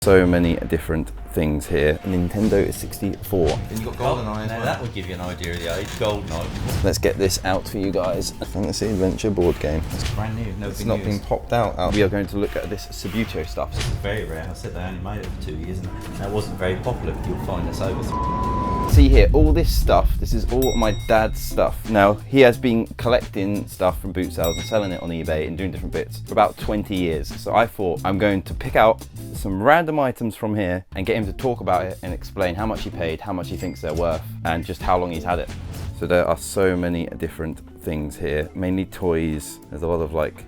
So many different things here. Nintendo 64. And you've got GoldenEye as well. That would give you an idea of the age. GoldenEye. Let's get this out for you guys. Fantasy Adventure board game. It's brand new. It's not been popped out. We are going to look at this Subbuteo stuff. It's very rare. I said they only made it for 2 years and that wasn't very popular. You'll find this over. See here, all this stuff, this is all my dad's stuff. Now, he has been collecting stuff from boot sales and selling it on eBay and doing different bits for about 20 years. So I thought I'm going to pick out some random items from here and get him to talk about it and explain how much he paid, how much he thinks they're worth, and just how long he's had it. So there are so many different things here, mainly toys. There's a lot of like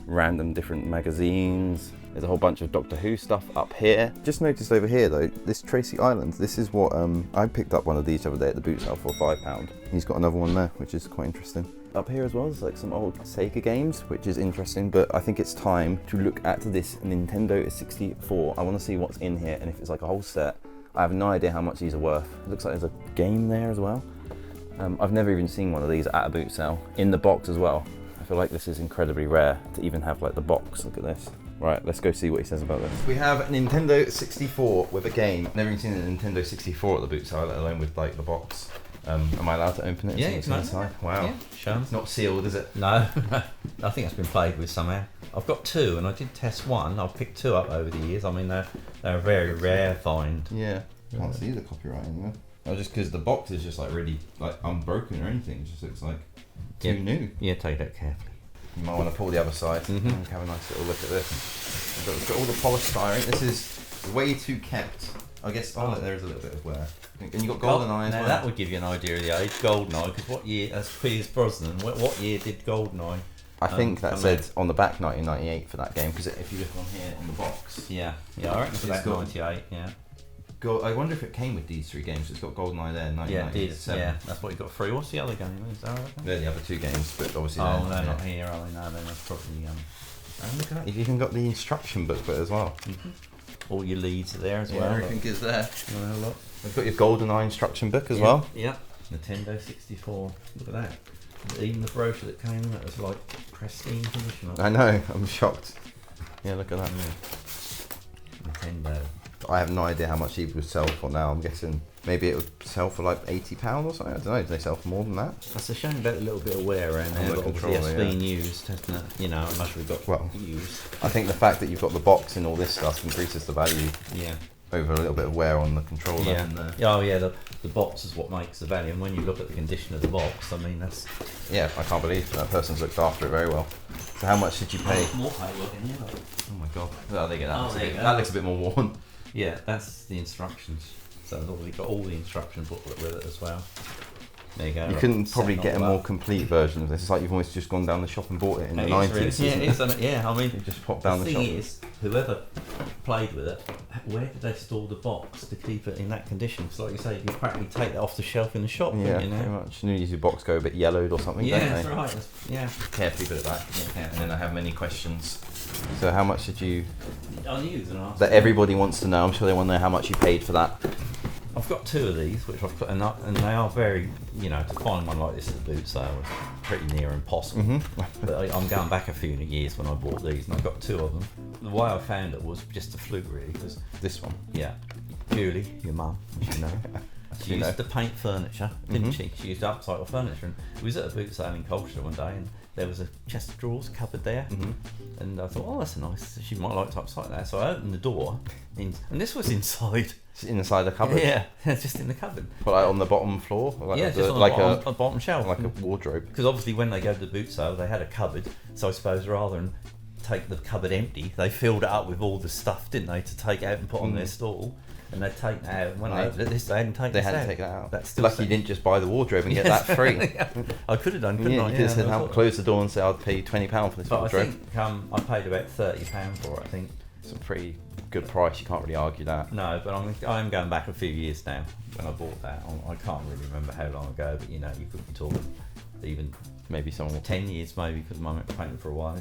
random different magazines. There's a whole bunch of Doctor Who stuff up here. Just noticed over here though, this Tracy Island, this is what, I picked up one of these the other day at the boot sale for £5. He's got another one there, which is quite interesting. Up here as well, there's like some old Sega games, which is interesting, but I think it's time to look at this Nintendo 64. I want to see what's in here and if it's like a whole set. I have no idea how much these are worth. It looks like there's a game there as well. I've never even seen one of these at a boot sale, in the box as well. I feel like this is incredibly rare to even have like the box. Look at this. Right, let's go see what he says about this. We have a Nintendo 64 with a game. Never even seen a Nintendo 64 at the boot sale, let alone with like the box. Am I allowed to open it? Yeah, it's inside. Wow. Yeah, show 'em. It's not sealed, is it? No, I think it's been played with somehow. I've got two, and I did test one. I've picked two up over the years. I mean, they're a very rare find. Yeah. Can't see the copyright anywhere. Oh, just because the box is just like really like unbroken or anything. It just looks like too new. Yeah, take that carefully. You might want to pull the other side and have a nice little look at this. It's got all the polystyrene. This is way too kept. I guess, oh, look, there is a little bit of wear. And you've got GoldenEye as well. That would give you an idea of the age. GoldenEye, because what year, as Pierce Brosnan, what year did GoldenEye? I think that said on the back 1998 for that game, because if you look on here on the box. Yeah, I reckon it's about 98, yeah. I wonder if it came with these three games. It's got GoldenEye there, 1997. Yeah, that's what you got free. What's the other game? Is that right? They're the other two games, but obviously they're not here, are they? No, then that's probably... And look at that, you've even got the instruction booklet as well. All your leads are there as well. Everything is there. Well, look. We've got your GoldenEye instruction book as well. Yeah, Nintendo 64. Look at that. Even the brochure that came in, that was like pristine condition. I know, I'm shocked. Yeah, look at that. Nintendo. I have no idea how much it would sell for now. I'm guessing maybe it would sell for like £80 or something. I don't know. Do they sell for more than that? That's a shame about a little bit of wear around there. But obviously it's been used, hasn't it? You know, unless we've got used. I think the fact that you've got the box and all this stuff increases the value. Yeah. Over a little bit of wear on the controller. Yeah. And oh yeah, the box is what makes the value. And when you look at the condition of the box, I mean that's. Yeah, I can't believe that person's looked after it very well. So how much did you pay? More paperwork in here. Oh my god. Oh, there you go. That looks a bit more worn. Yeah, that's the instructions. So it's obviously got all the instruction booklet with it as well. There you go. You couldn't probably get a more complete version of this. It's like you've almost just gone down the shop and bought it in the 90s. Really, yeah, I mean, you just popped down the shop. The thing is, whoever played with it, where did they store the box to keep it in that condition? Because like you say, you can practically take that off the shelf in the shop. Yeah, you know? pretty much. And usually box go a bit yellowed or something, don't they? That's right. Yeah. Carefully put it back. Yeah, and then I have many questions. So how much did you... I knew you was going to ask. That everybody wants to know. I'm sure they want to know how much you paid for that. I've got two of these, which I've put, and they are very, you know, to find one like this at the boot sale was pretty near impossible. But I'm going back a few years when I bought these, and I've got two of them. The way I found it was just a fluke, really, because this one. Yeah, Julie, your mum, as you know, she used to paint furniture, didn't she? She used to upcycle furniture, and we was at a boot sale in Colchester one day, and there was a chest of drawers cupboard there, and I thought, oh, that's nice. She might like to upcycle that, so I opened the door, and this was inside. Inside the cupboard? Yeah, just in the cupboard. But like on the bottom floor? Like yeah, just on the bottom shelf. Like a wardrobe. Because obviously when they go to the boot sale, they had a cupboard, so I suppose rather than take the cupboard empty, they filled it up with all the stuff, didn't they, to take out and put on their stall. And they'd take that out, and when I opened this, they hadn't taken it out. They hadn't taken that out. That's still lucky you didn't just buy the wardrobe and get that free. I could have done, couldn't I? You could have said, close the door and say, I'll pay you £20 for this wardrobe. I think I paid about £30 for it, I think. It's a pretty good price, you can't really argue that. No, but I'm going back a few years now when I bought that. I can't really remember how long ago, but you know, you could be talking even maybe someone 10 years maybe, because Mum went painting for a while,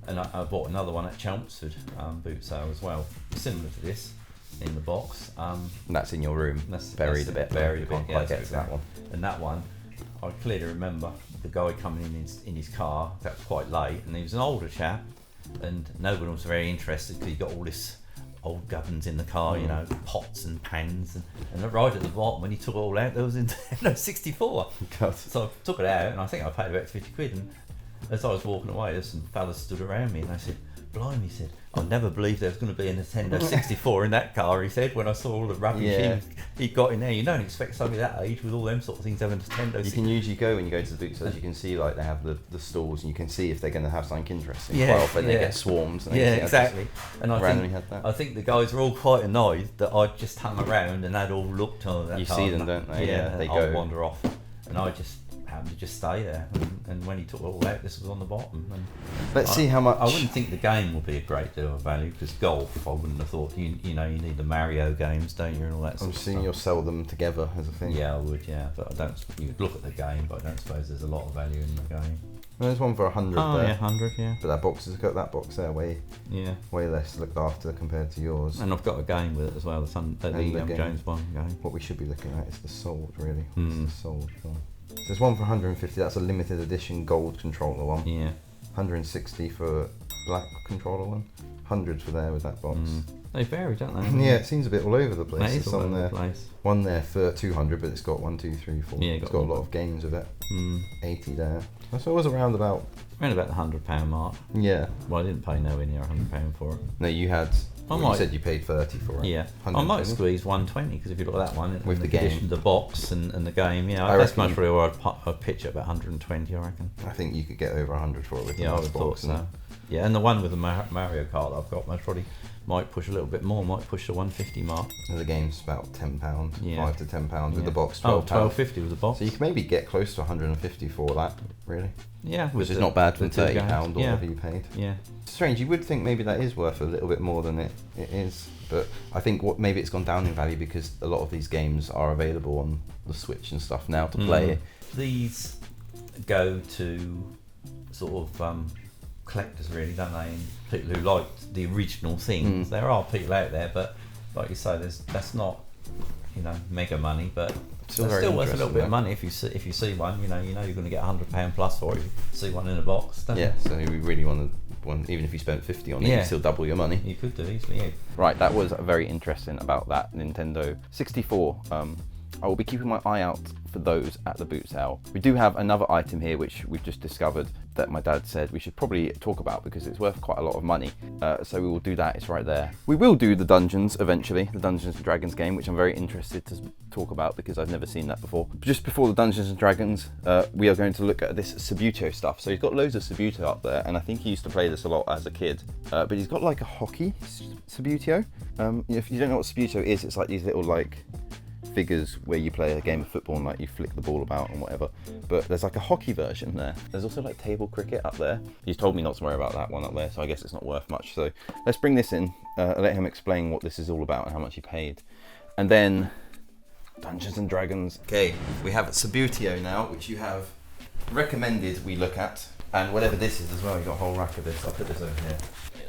and I bought another one at Chelmsford boot sale as well, similar to this in the box. And that's in your room, buried a bit. Buried a bit. Yeah, get to that one. And that one, I clearly remember the guy coming in his car. That was quite late, and he was an older chap. And no one was very interested because he got all this old gubbins in the car, you know, pots and pans, and right at the bottom when he took it all out, there was Nintendo 64. God. So I took it out, and I think I paid about 50 quid. And as I was walking away, there's some fellas stood around me, and I said, "Blimey," he said, "I never believed there was going to be a Nintendo 64 in that car." He said, when I saw all the rubbish he got in there. You don't expect somebody that age with all them sort of things having a Nintendo. You can usually go when you go to the boot sales, you can see like they have the stalls, and you can see if they're going to have something interesting. Yeah, Quite often they get swarms. And exactly. And I think the guys were all quite annoyed that I just hung around and they'd all looked on that. You car see them, don't they? Yeah, they I'll go. wander off, and I just happened to just stay there. And when he took it all out, this was on the bottom. And Let's see how much. I wouldn't think the game would be a great deal of value, because golf, I wouldn't have thought. You know, you need the Mario games, don't you, and all that sort I'm of seeing stuff. you'll sell them together as a thing. Yeah, I would. Yeah, but I don't. You look at the game, but I don't suppose there's a lot of value in the game. Well, there's one for 100 Oh there. yeah, 100. Yeah. But that box has got that box there way less looked after compared to yours. And I've got a game with it as well. The game. James Bond game. What we should be looking at is the sold, really. Mm. What's the sold for? There's one for 150. That's a limited edition gold controller one. Yeah. 160 for black controller one. 100 for there with that box. They vary, don't they? Yeah, it seems a bit all over the place. It is There's all some over there. the place. One there for 200, but it's got 1, 2, 3, 4. Yeah, It's got a lot of games with it. 80 there. So it was around about. Around about the £100 mark. Yeah. Well, I didn't pay nowhere near £100 for it. No, you had. You said you paid 30 for it. Yeah. I might squeeze 120, because if you look at that one with the addition, game, the box and the game, I that's reckon, much really where I'd pitch at about 120, I reckon. I think you could get over 100 for it with the I would nice have thought box. so. Yeah, and the one with the Mario Kart that I've got, most probably might push a little bit more, might push the 150 mark. And the game's about £10, £5 to £10 with the box. £12. £12. £12.50 with the box. So you can maybe get close to 150 for that, really. Yeah, which is not bad for £30 or whatever you paid. Yeah. Strange, you would think maybe that is worth a little bit more than it is, but I think maybe it's gone down in value because a lot of these games are available on the Switch and stuff now to play. These go to sort of collectors, really, don't they? And people who like the original things. There are people out there, but like you say, that's not mega money, but still worth a little bit of money if you see one. You know you're going to get £100 plus for it. If you see one in a box. Don't you? So we really want one. Even if you spent 50 on it, you still double your money. You could do easily. Yeah. Right, that was very interesting about that Nintendo 64. I will be keeping my eye out for those at the boot sale. We do have another item here which we've just discovered that my dad said we should probably talk about because it's worth quite a lot of money. So we will do that, it's right there. We will do the dungeons eventually, the Dungeons & Dragons game, which I'm very interested to talk about because I've never seen that before. But just before the Dungeons & Dragons, we are going to look at this Subbuteo stuff. So he's got loads of Subbuteo up there, and I think he used to play this a lot as a kid. But he's got like a hockey Subbuteo. If you don't know what Subbuteo is, it's like these little figures where you play a game of football and you flick the ball about and whatever, but there's like a hockey version there. There's also like table cricket up there. He's told me not to worry about that one up there, so I guess it's not worth much. So let's bring this in, let him explain what this is all about and how much he paid, and then Dungeons and Dragons. Okay, we have Subbuteo now, which you have recommended we look at, and whatever this is as well. You got a whole rack of this. I'll put this over here.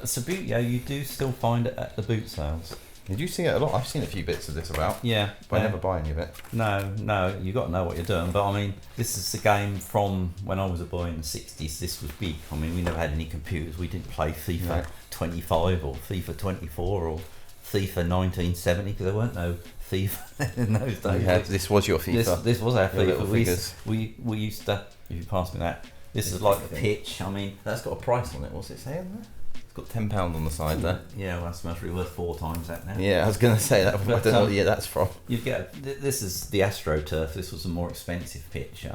Subbuteo, you do still find it at the boot sales. Did you see it a lot? I've seen a few bits of this about. Yeah. But I never buy any of it. No, you got to know what you're doing. But I mean, this is a game from when I was a boy in the 60s. This was big. I mean, we never had any computers. We didn't play FIFA 25 or FIFA 24 or FIFA 1970 because there weren't no FIFA in those days. This was your FIFA. This was our FIFA. We used to, if you pass me that, this is like the pitch. I mean, that's got a price on it. What's it say on there? Got £10 on the side there. Yeah, well, that's really worth 4 times that now. Yeah, I was going to say that. I don't know what year that's from. You get this is the AstroTurf. This was a more expensive pitch,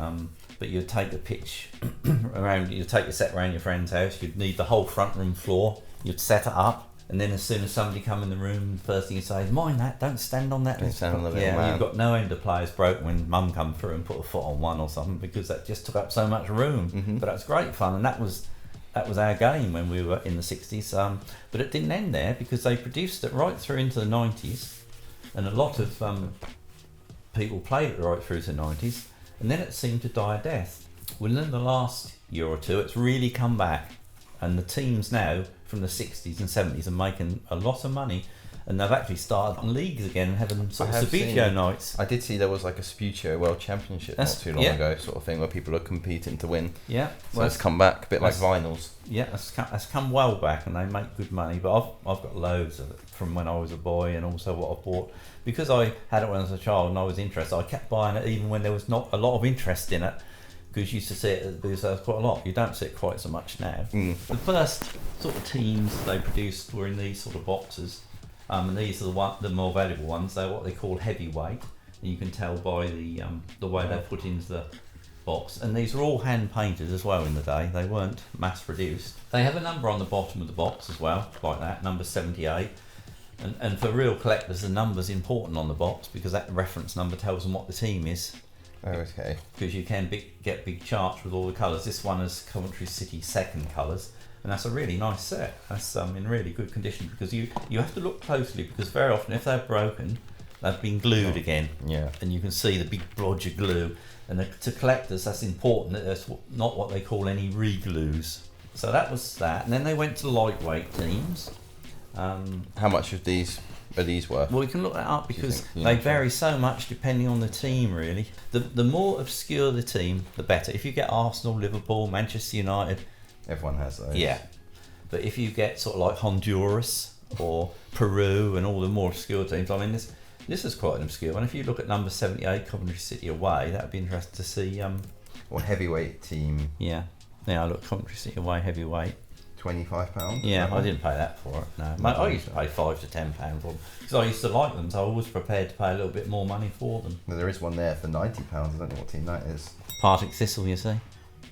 but you'd take the pitch around. You'd take the set around your friend's house. You'd need the whole front room floor. You'd set it up, and then as soon as somebody come in the room, the first thing you say is, "Mind that! Don't stand on that." Don't stand on the little man. You've got no end of players broke when Mum come through and put a foot on one or something because that just took up so much room. But that's great fun, and that was our game when we were in the 60s, but it didn't end there because they produced it right through into the 90s, and a lot of people played it right through to the 90s, and then it seemed to die a death. Within the last year or two, it's really come back, and the teams now from the 60s and 70s are making a lot of money, and they've actually started leagues again and having sort of Subbuteo nights. I did see there was like a Subbuteo World Championship not too long ago, sort of thing, where people are competing to win. Yeah, so it's come back a bit like vinyls. Yeah, that's come well back, and they make good money. But I've got loads of it from when I was a boy, and also what I bought. Because I had it when I was a child and I was interested, I kept buying it even when there was not a lot of interest in it, because you used to see it at the boot sales quite a lot. You don't see it quite so much now. The first sort of teams they produced were in these sort of boxes, and these are the more valuable ones. They're what they call heavyweight, and you can tell by the way they're put into the box. And these are all hand painted as well in the day. They weren't mass produced. They have a number on the bottom of the box as well, like that, number 78. And for real collectors, the number's important on the box because that reference number tells them what the team is. Okay. Because you can get big charts with all the colours. This one is Coventry City second colours, and that's a really nice set. That's in really good condition, because you have to look closely, because very often if they're broken, they've been glued again. Yeah. And you can see the big blodge of glue. And to collectors, that's important that that's not what they call any re-glues. So that was that. And then they went to lightweight teams. How much of these are these worth? Well, you can look that up because they vary so much depending on the team, really. The more obscure the team, the better. If you get Arsenal, Liverpool, Manchester United... Everyone has those. Yeah. But if you get sort of like Honduras or Peru and all the more obscure teams, I mean, this is quite an obscure one. If you look at number 78, Coventry City away, that would be interesting to see. Or heavyweight team. Yeah. Yeah, look, Coventry City away, heavyweight. £25? Yeah, I didn't pay that for it, no. I used to pay £5 to £10 for them, because I used to like them, so I was prepared to pay a little bit more money for them. Well, there is one there for £90, I don't know what team that is. Partick Thistle, you see.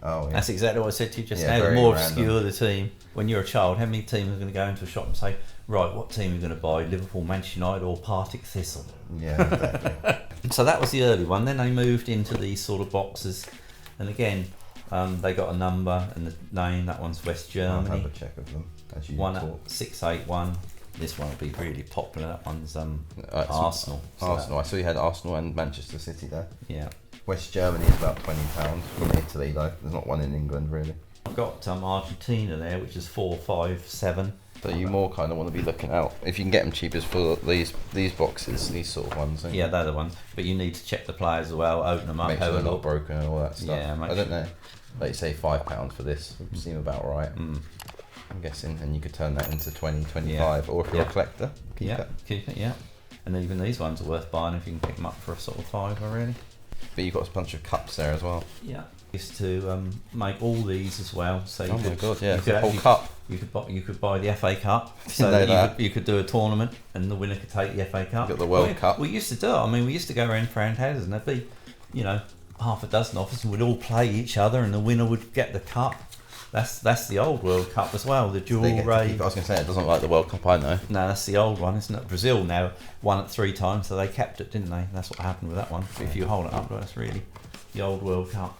Oh, yeah. That's exactly what I said to you just now. The more obscure the team. When you're a child, how many teams are going to go into a shop and say, right, what team are you going to buy? Liverpool, Manchester United or Partick Thistle? Yeah, exactly. So that was the early one. Then they moved into these sort of boxes, and again, they got a number and the name. That one's West Germany. I'll have a check of them as you one talk. At 681. This one will be really popular. That one's Arsenal. Arsenal. I saw you had Arsenal and Manchester City there. Yeah. West Germany is about £20 from Italy, though. There's not one in England, really. I've got Argentina there, which is 457. So you more kind of want to be looking out. If you can get them cheap as for these boxes, these sort of ones. Yeah, they're the ones. But you need to check the players as well, open them up, make sure they're not broken and all that stuff. Yeah, I don't know. Like you say, £5 for this would seem about right. I'm guessing, and you could turn that into 20, 25, or if you're a collector, keep it. Yeah. And even these ones are worth buying if you can pick them up for a sort of £5 really. But you've got a bunch of cups there as well. Yeah. Used to make all these as well. So you my god, yeah, the whole cup. You could buy the FA Cup, so that you could do a tournament and the winner could take the FA Cup. You got the World Cup. We used to do it. I mean, we used to go around friend houses and there'd be, half a dozen of us, and we'd all play each other, and the winner would get the cup. That's the old World Cup as well, the dual ray. I was going to say, it doesn't like the World Cup, I know. No, that's the old one, isn't it? Brazil now won it 3 times, so they kept it, didn't they? That's what happened with that one. But if you hold it up, that's really the old World Cup.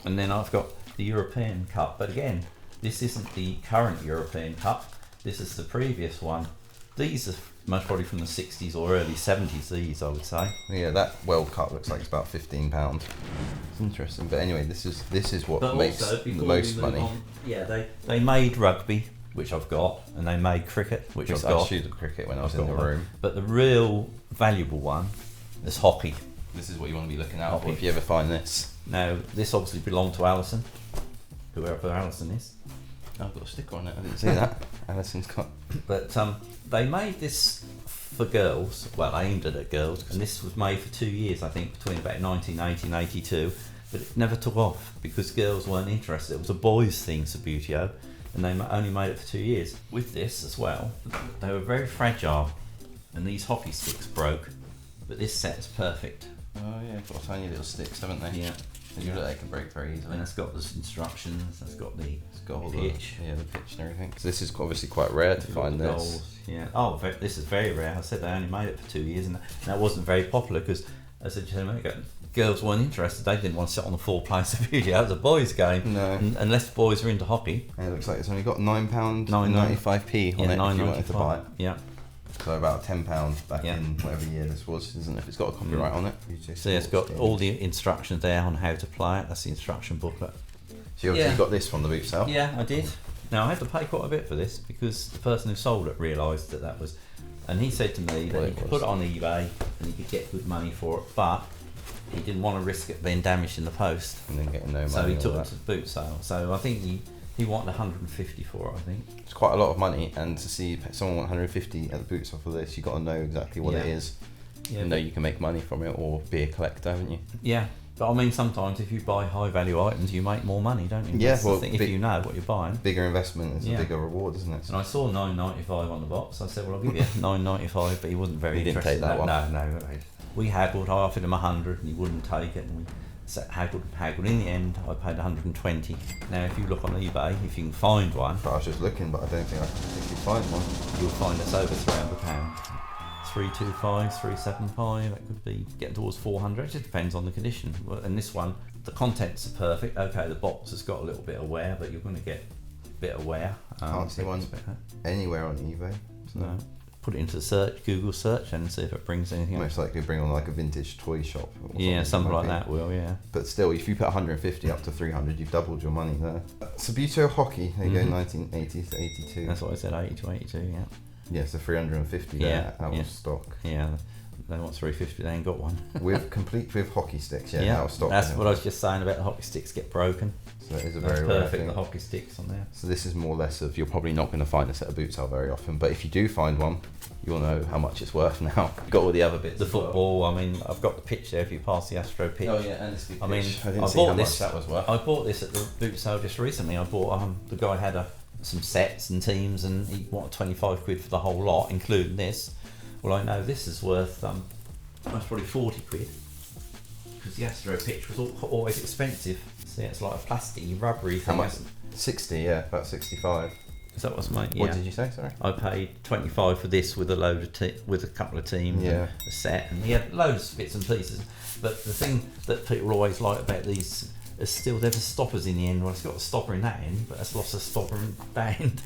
And then I've got the European Cup, but again, this isn't the current European Cup. This is the previous one. These are most probably from the 60s or early 70s, these, I would say. Yeah, that World Cup looks like it's about £15. It's interesting, but anyway, this is what makes the most money. They made rugby, which I've got, and they made cricket, which I've got. I shooted cricket when I was in the room. But the real valuable one is hockey. This is what you want to be looking out for if you ever find this. Now, this obviously belonged to Alison, whoever Alison is. I've got a sticker on it, I didn't see that. Alison's got. But they made this for girls, well, aimed at girls, and this was made for 2 years, I think, between about 1980 and 82, but it never took off because girls weren't interested. It was a boys' thing, Subbuteo, and they only made it for 2 years. With this as well, they were very fragile, and these hockey sticks broke, but this set is perfect. Oh yeah, got tiny little sticks, haven't they? Yeah. And you look, they can break very easily. And it's got the instructions, it's got all the pitch. The pitch and everything. So this is obviously quite rare to find this. Goals. Yeah. Oh, this is very rare. I said they only made it for 2 years, and that wasn't very popular because, as I said a minute ago, girls weren't interested. They didn't want to sit on the floor playing Subbuteo. It was a boys' game. No. Unless boys are into hockey. And it looks like it's only got £9.95p on it if you wanted to buy it. Yeah. So about £10 back in whatever year this was, isn't it? If it's got a copyright on it. So it's got all the instructions there on how to play it. That's the instruction booklet. So you obviously got this from the boot sale? Yeah, I did. Now I had to pay quite a bit for this because the person who sold it realised that was, and he said to me that he could put it on eBay and he could get good money for it, but he didn't want to risk it being damaged in the post. And then getting no money. So he took it to the boot sale. So I think He wanted 150 for it, I think. It's quite a lot of money, and to see someone want 150 at the boot sale for this, you got to know exactly what it is. Yeah, know you can make money from it, or be a collector, haven't you? Yeah, but I mean, sometimes if you buy high value items, you make more money, don't you? Yeah, well, if you know what you're buying. Bigger investment is a bigger reward, isn't it? And I saw $9.95 on the box. I said, well, I'll give you $9.95, but he wasn't very interested. Didn't take that one. No. We haggled. I offered him 100, and he wouldn't take it. And we haggled. In the end, I paid 120. Now, if you look on eBay, if you can find one, I was just looking, but I don't think you'd find one. You'll find us over £300. 325, 375. That could be getting towards 400. It just depends on the condition. And this one, the contents are perfect. Okay, the box has got a little bit of wear, but you're going to get a bit of wear. Can't see one anywhere on eBay. So. No. Put it into the search, Google search, and see if it brings anything Most up. likely bring on like a vintage toy shop. Yeah, something like that will, yeah. But still, if you put 150 up to 300, you've doubled your money there. Subbuteo hockey, there you go, 1980 to 82. That's what I said, 80 to 82, yeah. Yeah, so 350 there out of stock. Yeah, they want 350, they ain't got one. Complete with hockey sticks, out of stock. That's what I was just saying about the hockey sticks get broken. So it is That's very rare perfect, thing. the hockey sticks on there. So this is more or less of, you're probably not going to find a set of boots out very often, but if you do find one, you'll know how much it's worth now. Got all the other bits. The football, I mean, I've got the pitch there if you pass the Astro pitch. Oh yeah, and it's the pitch. I mean, I didn't see bought how this. much that was worth. I bought this at the boot sale just recently. I bought the guy had some sets and teams, and he wanted 25 quid for the whole lot, including this. Well, I know this is worth that's probably 40 quid, because the Astro pitch was always expensive. See, it's like a plasticky, rubbery thing. How much? 60, yeah, about 65. Is that what's made? What did you say? Sorry. I paid 25 for this with a load of with a couple of teams, and a set, and he had loads of bits and pieces. But the thing that people always like about these is still there's stoppers in the end. Well, it's got a stopper in that end, but it's lost a stopper in that end.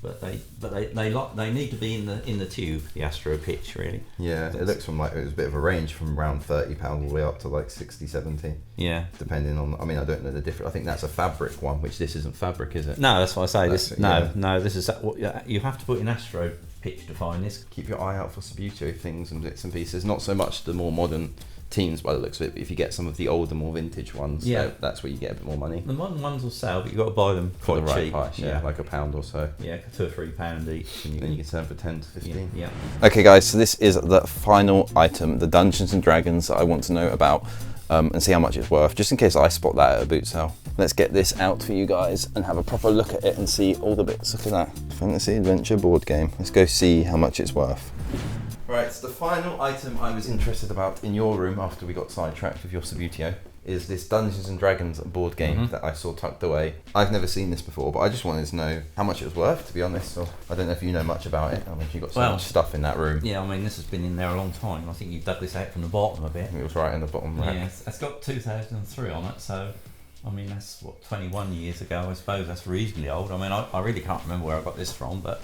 But they need to be in the tube, the Astro pitch, really. Yeah, it looks from like it was a bit of a range from around £30 all the way up to like 60, 70. Yeah. Depending on, I mean, I don't know the difference. I think that's a fabric one, which this isn't fabric, is it? No, that's what I say. No, this is what you have to put in Astro pitch to find this. Keep your eye out for Subbuteo things and bits and pieces. Not so much the more modern teams by the looks of it, but if you get some of the older, more vintage ones, that's where you get a bit more money. The modern ones will sell, but you've got to buy them for quite the right cheap. price, like £1 or so. Yeah, £2 or £3 each. And then you can sell for 10 to 15. Yeah. Okay guys, so this is the final item, the Dungeons and Dragons that I want to know about and see how much it's worth, just in case I spot that at a boot sale. Let's get this out for you guys and have a proper look at it and see all the bits. Look at that, Fantasy Adventure board game. Let's go see how much it's worth. Right, so the final item I was interested about in your room after we got sidetracked with your Subbuteo is this Dungeons and Dragons board game that I saw tucked away. I've never seen this before, but I just wanted to know how much it was worth, to be honest. So I don't know if you know much about it. I mean, you've got so much stuff in that room. Yeah, I mean, this has been in there a long time. I think you've dug this out from the bottom a bit. It was right in the bottom rack. Yeah, it's got 2003 on it, so I mean, that's what, 21 years ago, I suppose. That's reasonably old. I mean, I really can't remember where I got this from, but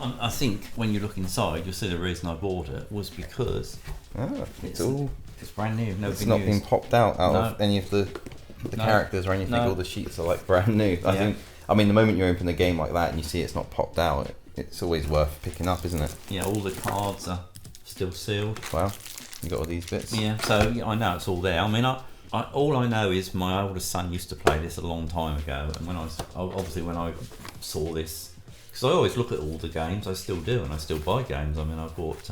I think when you look inside, you'll see the reason I bought it was because it's brand new. It's not been popped out of any of the characters or anything. All the sheets are like brand new. I think. I mean, the moment you open a game like that and you see it's not popped out, it's always worth picking up, isn't it? Yeah, all the cards are still sealed. Wow, you got all these bits. Yeah, so I know it's all there. I mean, all I know is my oldest son used to play this a long time ago, and when I saw this. Because I always look at all the games, I still do, and I still buy games. I mean, I bought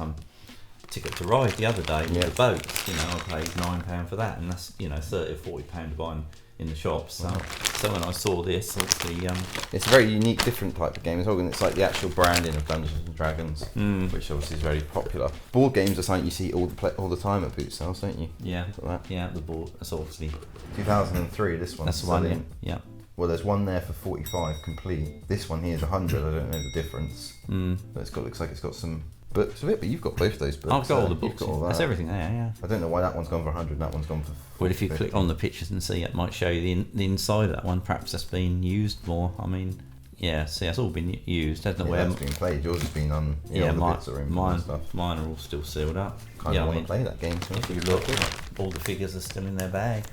Ticket to Ride the other day with the boat. You know, I paid £9 for that, and that's, you know, £30 or £40 to buy them in the shops. So, so when I saw this, obviously, it's a very unique, different type of game as well, and it's like the actual branding of Dungeons and Dragons, which obviously is very popular. Board games are something you see all the time at boot sales, don't you? Yeah, yeah, the board. That's obviously 2003. This one. That's the one. Yeah. Well, there's one there for 45 complete. This one here is 100. I don't know the difference. But looks like it's got some books of it. But you've got both those books. I've got all the books. All that's everything there. Yeah. I don't know why that one's gone for 100 and that one's gone for 40. Well, if you click on the pictures and see, it might show you the inside of that one. Perhaps that's been used more. I mean, yeah. See, that's all been used. Hasn't it? That's been played. Yours has been on. Mine are all still sealed up. Kind of want to play that game. If you look, all the figures are still in their bag.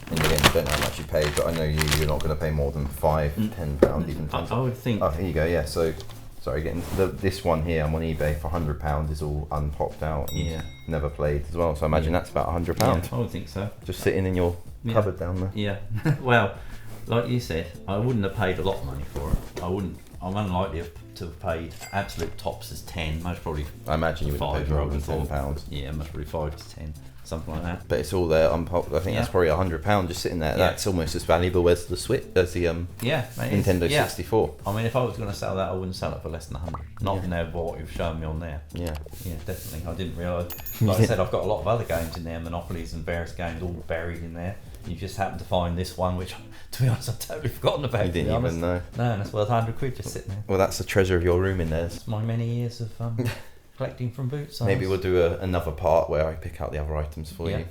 And again, you don't know how much you paid, but I know you're not going to pay more than £5, £10, even £10. I would think. Oh, here you go. Yeah. So, sorry, getting this one here. I'm on eBay for £100. Is all unpopped out. And never played as well. So I imagine that's about £100. Yeah, I would think so. Just sitting in your cupboard down there. Yeah. Well, like you said, I wouldn't have paid a lot of money for it. I'm unlikely to have paid absolute tops as 10, most probably. I imagine you would have paid more than £10. Yeah, most probably 5 to 10, something like that. But it's all there. I think that's probably £100 just sitting there. Yeah. That's almost as valuable as the Switch, as the Nintendo 64. I mean, if I was going to sell that, I wouldn't sell it for less than 100. Not now what you've shown me on there. Yeah. Yeah, definitely. I didn't realise. Like I said, I've got a lot of other games in there, Monopolies and various games all buried in there. You just happen to find this one, which, to be honest, I've totally forgotten about. You didn't even know. No, and it's worth £100 just sitting there. Well, that's the treasure of your room in there. It's my many years of collecting from boots. Maybe we'll do another part where I pick out the other items for you.